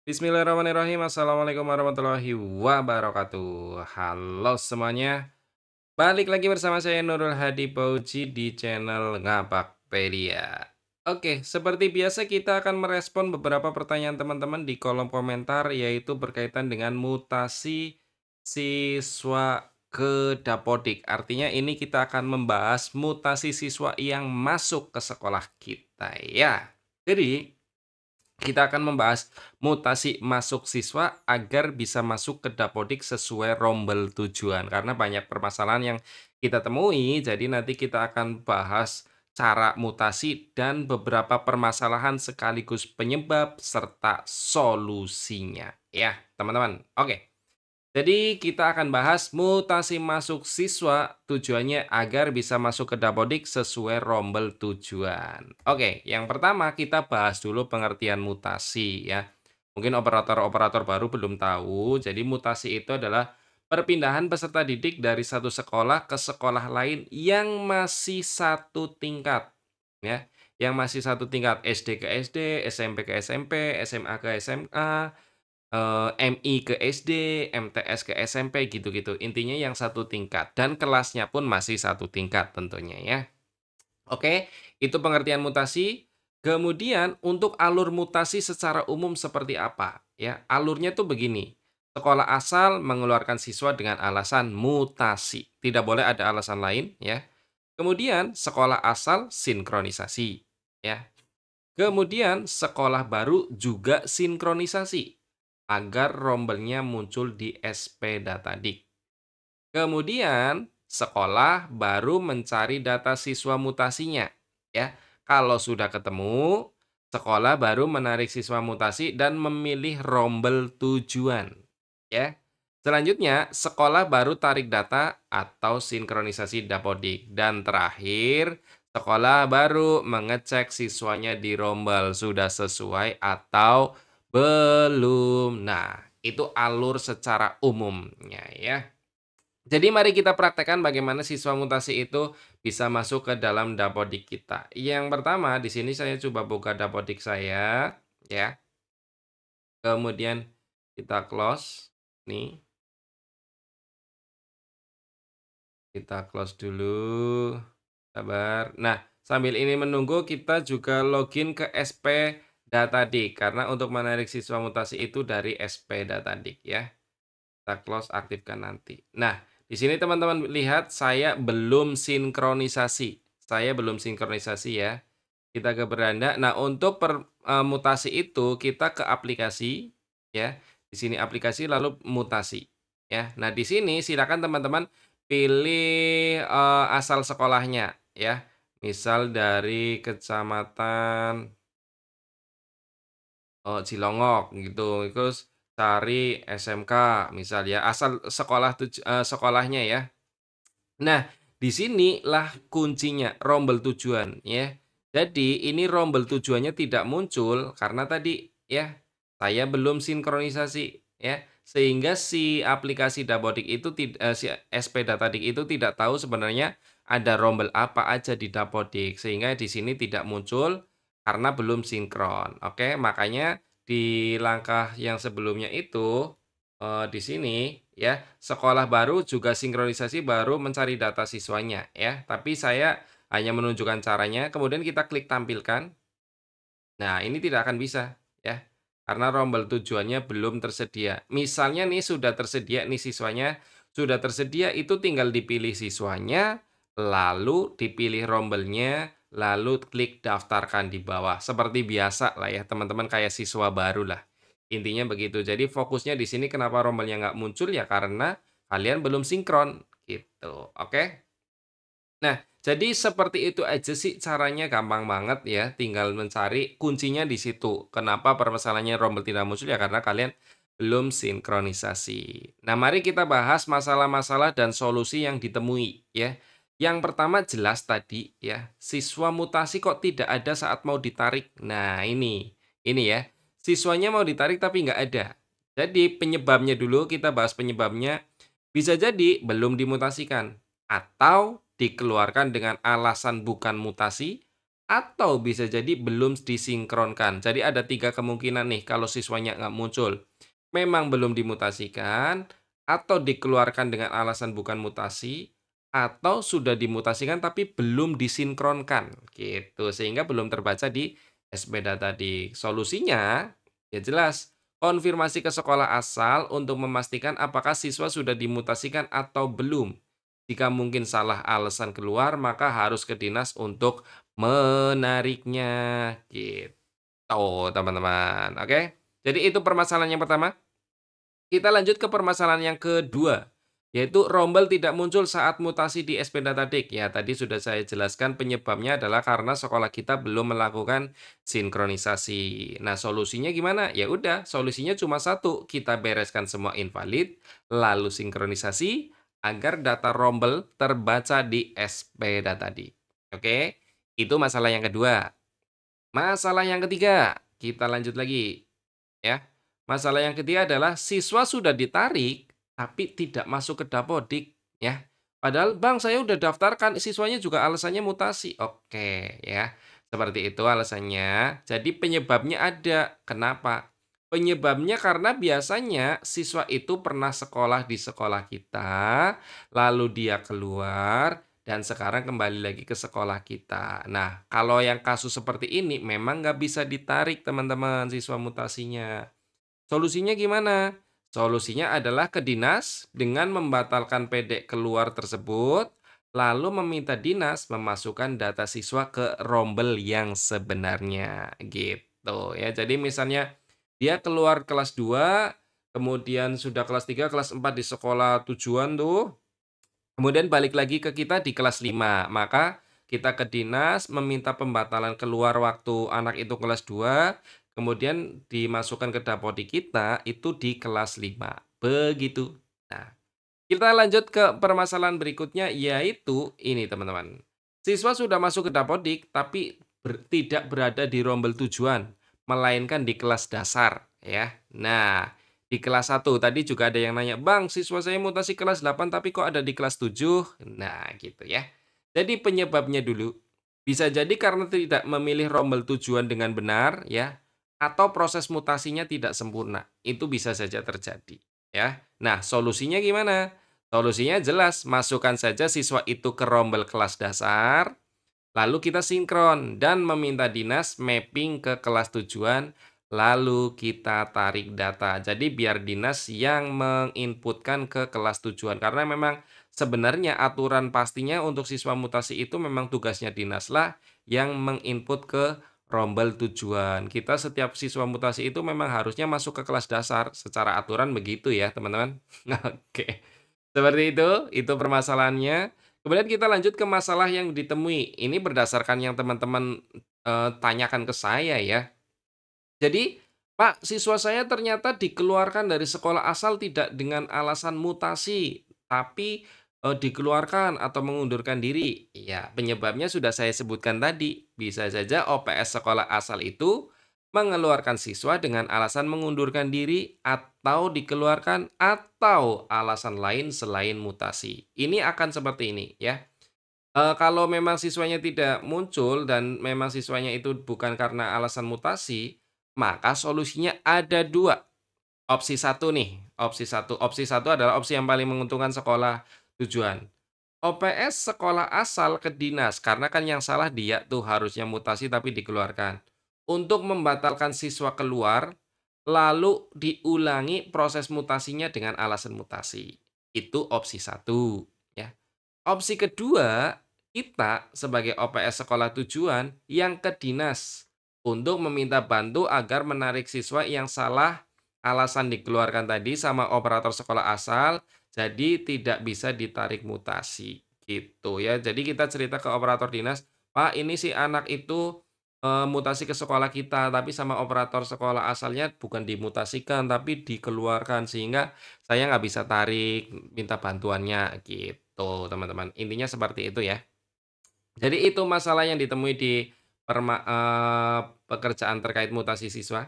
Bismillahirrahmanirrahim. Assalamualaikum warahmatullahi wabarakatuh. Halo semuanya. Balik lagi bersama saya Nurul Hadi Pauji di channel Ngabakpedia. Oke, seperti biasa kita akan merespon beberapa pertanyaan teman-teman di kolom komentar yaitu berkaitan dengan mutasi siswa ke Dapodik. Artinya ini kita akan membahas mutasi siswa yang masuk ke sekolah kita ya. Jadi kita akan membahas mutasi masuk siswa agar bisa masuk ke Dapodik sesuai rombel tujuan. Karena banyak permasalahan yang kita temui, jadi nanti kita akan bahas cara mutasi dan beberapa permasalahan sekaligus penyebab serta solusinya. Ya, teman-teman. Oke. Jadi kita akan bahas mutasi masuk siswa tujuannya agar bisa masuk ke Dapodik sesuai rombel tujuan. Oke, yang pertama kita bahas dulu pengertian mutasi ya. Mungkin operator-operator baru belum tahu, jadi mutasi itu adalah perpindahan peserta didik dari satu sekolah ke sekolah lain yang masih satu tingkat ya. Yang masih satu tingkat SD ke SD, SMP ke SMP, SMA ke SMA, MI ke SD, MTS ke SMP, gitu-gitu. Intinya yang satu tingkat dan kelasnya pun masih satu tingkat tentunya ya. Oke, itu pengertian mutasi. Kemudian untuk alur mutasi secara umum seperti apa? Ya, alurnya tuh begini. Sekolah asal mengeluarkan siswa dengan alasan mutasi. Tidak boleh ada alasan lain ya. Kemudian sekolah asal sinkronisasi ya. Kemudian sekolah baru juga sinkronisasi agar rombelnya muncul di SP Datadik. Kemudian sekolah baru mencari data siswa mutasinya, ya. Kalau sudah ketemu, sekolah baru menarik siswa mutasi dan memilih rombel tujuan, ya. Selanjutnya, sekolah baru tarik data atau sinkronisasi Dapodik. Dan terakhir, sekolah baru mengecek siswanya di rombel sudah sesuai atau belum. Nah, itu alur secara umumnya ya. Jadi mari kita praktekkan bagaimana siswa mutasi itu bisa masuk ke dalam Dapodik kita. Yang pertama, di sini saya coba buka Dapodik saya, ya. Kemudian kita close. Nih, kita close dulu. Sabar. Nah, sambil ini menunggu kita juga login ke SP Datadik karena untuk menarik siswa mutasi itu dari SP Datadik ya. Kita close, aktifkan nanti. Nah, di sini teman-teman lihat saya belum sinkronisasi. Saya belum sinkronisasi ya. Kita ke beranda. Nah, untuk mutasi itu kita ke aplikasi ya. Di sini aplikasi lalu mutasi ya. Nah, di sini silakan teman-teman pilih asal sekolahnya ya. Misal dari kecamatan Cilongok gitu, terus cari SMK misal ya, asal sekolahnya ya. Nah, di sinilah kuncinya, rombel tujuan ya. Jadi ini rombel tujuannya tidak muncul karena tadi ya, saya belum sinkronisasi ya, sehingga si aplikasi Dapodik itu si SP Datadik itu tidak tahu sebenarnya ada rombel apa aja di Dapodik, sehingga di sini tidak muncul karena belum sinkron. Oke, makanya di langkah yang sebelumnya itu di sini ya, sekolah baru juga sinkronisasi baru mencari data siswanya ya, tapi saya hanya menunjukkan caranya, kemudian kita klik tampilkan. Nah, ini tidak akan bisa ya, karena rombel tujuannya belum tersedia. Misalnya nih sudah tersedia nih siswanya, sudah tersedia itu tinggal dipilih siswanya, lalu dipilih rombelnya, lalu klik daftarkan di bawah. Seperti biasa lah ya teman-teman, kayak siswa baru lah. Intinya begitu. Jadi fokusnya di sini kenapa rombelnya nggak muncul ya karena kalian belum sinkron gitu. Oke? Nah, jadi seperti itu aja sih caranya, gampang banget ya, tinggal mencari kuncinya di situ. Kenapa permasalahannya rombel tidak muncul ya karena kalian belum sinkronisasi. Nah, mari kita bahas masalah-masalah dan solusi yang ditemui ya. Yang pertama jelas tadi ya, siswa mutasi kok tidak ada saat mau ditarik. Nah, ini ya. Siswanya mau ditarik tapi nggak ada. Jadi penyebabnya dulu kita bahas penyebabnya. Bisa jadi belum dimutasikan atau dikeluarkan dengan alasan bukan mutasi, atau bisa jadi belum disinkronkan. Jadi ada 3 kemungkinan nih kalau siswanya nggak muncul. Memang belum dimutasikan, atau dikeluarkan dengan alasan bukan mutasi, atau sudah dimutasikan tapi belum disinkronkan, gitu. Sehingga belum terbaca di SPDA tadi. Solusinya, ya jelas, konfirmasi ke sekolah asal untuk memastikan apakah siswa sudah dimutasikan atau belum. Jika mungkin salah alasan keluar, maka harus ke dinas untuk menariknya, gitu teman-teman, oke? Jadi itu permasalahan yang pertama. Kita lanjut ke permasalahan yang kedua, yaitu rombel tidak muncul saat mutasi di SPDataDIK. Ya, tadi sudah saya jelaskan penyebabnya adalah karena sekolah kita belum melakukan sinkronisasi. Nah, solusinya gimana? Ya udah, solusinya cuma satu, kita bereskan semua invalid, lalu sinkronisasi agar data rombel terbaca di SPDataDIK. Oke, itu masalah yang kedua. Masalah yang ketiga, kita lanjut lagi ya. Masalah yang ketiga adalah siswa sudah ditarik, tapi tidak masuk ke Dapodik, ya. Padahal, "Bang, saya udah daftarkan, siswanya juga alasannya mutasi." Oke, ya. Seperti itu alasannya. Jadi penyebabnya ada. Kenapa? Penyebabnya karena biasanya siswa itu pernah sekolah di sekolah kita, lalu dia keluar, dan sekarang kembali lagi ke sekolah kita. Nah, kalau yang kasus seperti ini memang nggak bisa ditarik teman-teman siswa mutasinya. Solusinya gimana? Solusinya adalah ke dinas dengan membatalkan PD keluar tersebut, lalu meminta dinas memasukkan data siswa ke rombel yang sebenarnya, gitu ya. Jadi misalnya dia keluar kelas 2, kemudian sudah kelas 3, kelas 4 di sekolah tujuan tuh, kemudian balik lagi ke kita di kelas 5, maka kita ke dinas meminta pembatalan keluar waktu anak itu kelas 2, kemudian dimasukkan ke Dapodik kita itu di kelas 5, begitu. Nah, kita lanjut ke permasalahan berikutnya, yaitu ini teman-teman. Siswa sudah masuk ke Dapodik, tapi tidak berada di rombel tujuan, melainkan di kelas dasar, ya. Nah, di kelas 1 tadi juga ada yang nanya, "Bang, siswa saya mutasi kelas 8 tapi kok ada di kelas 7?" Nah, gitu ya. Jadi penyebabnya dulu, bisa jadi karena tidak memilih rombel tujuan dengan benar, ya, atau proses mutasinya tidak sempurna. Itu bisa saja terjadi, ya. Nah, solusinya gimana? Solusinya jelas, masukkan saja siswa itu ke rombel kelas dasar, lalu kita sinkron dan meminta dinas mapping ke kelas tujuan, lalu kita tarik data. Jadi biar dinas yang menginputkan ke kelas tujuan. Karena memang sebenarnya aturan pastinya untuk siswa mutasi itu memang tugasnya dinas lah yang menginput ke rombel tujuan. Kita setiap siswa mutasi itu memang harusnya masuk ke kelas dasar. Secara aturan begitu ya teman-teman. Oke. Seperti itu permasalahannya. Kemudian kita lanjut ke masalah yang ditemui. Ini berdasarkan yang teman-teman, tanyakan ke saya ya. Jadi, "Pak, siswa saya ternyata dikeluarkan dari sekolah asal tidak dengan alasan mutasi, tapi, dikeluarkan atau mengundurkan diri." Iya, penyebabnya sudah saya sebutkan tadi. Bisa saja OPS sekolah asal itu mengeluarkan siswa dengan alasan mengundurkan diri atau dikeluarkan atau alasan lain selain mutasi. Ini akan seperti ini ya. Kalau memang siswanya tidak muncul dan memang siswanya itu bukan karena alasan mutasi, maka solusinya ada 2. Opsi satu nih, opsi satu adalah opsi yang paling menguntungkan sekolah tujuan. OPS sekolah asal ke dinas, karena kan yang salah dia tuh harusnya mutasi tapi dikeluarkan. Untuk membatalkan siswa keluar, lalu diulangi proses mutasinya dengan alasan mutasi. Itu opsi satu, ya. Opsi kedua, kita sebagai OPS sekolah tujuan yang ke dinas untuk meminta bantu agar menarik siswa yang salah alasan dikeluarkan tadi sama operator sekolah asal, jadi tidak bisa ditarik mutasi, gitu ya. Jadi kita cerita ke operator dinas, "Pak, ini si anak itu, mutasi ke sekolah kita, tapi sama operator sekolah asalnya bukan dimutasikan, tapi dikeluarkan, sehingga saya nggak bisa tarik, minta bantuannya." Gitu, teman-teman. Intinya seperti itu ya. Jadi itu masalah yang ditemui di pekerjaan terkait mutasi siswa.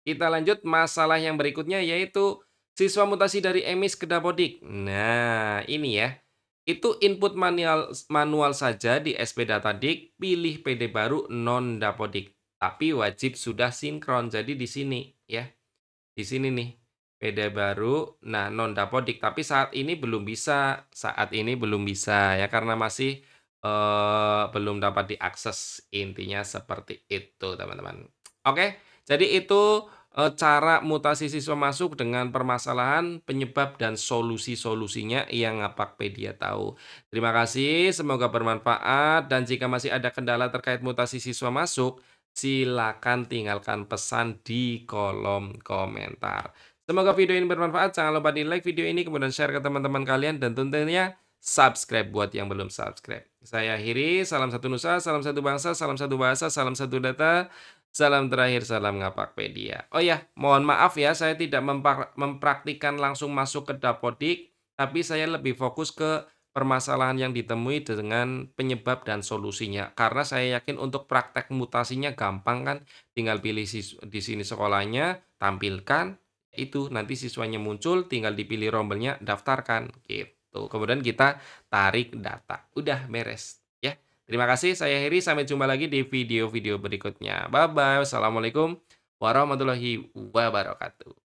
Kita lanjut masalah yang berikutnya yaitu siswa mutasi dari EMIS ke Dapodik. Nah, ini ya. Itu input manual manual saja di SP Datadik, pilih PD baru non Dapodik, tapi wajib sudah sinkron. Jadi di sini ya, di sini nih, PD baru, nah non Dapodik, tapi saat ini belum bisa ya karena masih, belum dapat diakses, intinya seperti itu teman-teman. Oke, jadi itu, cara mutasi siswa masuk dengan permasalahan, penyebab, dan solusi-solusinya yang Ngapakpedia tahu. Terima kasih, semoga bermanfaat, dan jika masih ada kendala terkait mutasi siswa masuk, silakan tinggalkan pesan di kolom komentar. Semoga video ini bermanfaat, jangan lupa di-like video ini, kemudian share ke teman-teman kalian, dan tentunya subscribe buat yang belum subscribe. Saya akhiri, salam satu nusa, salam satu bangsa, salam satu bahasa, salam satu data. Salam terakhir, salam Ngapakpedia. Oh ya, mohon maaf ya, saya tidak mempraktikkan langsung masuk ke Dapodik, tapi saya lebih fokus ke permasalahan yang ditemui dengan penyebab dan solusinya. Karena saya yakin untuk praktek mutasinya gampang kan, tinggal pilih di sini sekolahnya, tampilkan, itu nanti siswanya muncul, tinggal dipilih rombelnya, daftarkan, gitu. Kemudian kita tarik data, udah beres. Ya. Terima kasih, saya Heri. Sampai jumpa lagi di video-video berikutnya. Bye-bye. Wassalamualaikum warahmatullahi wabarakatuh.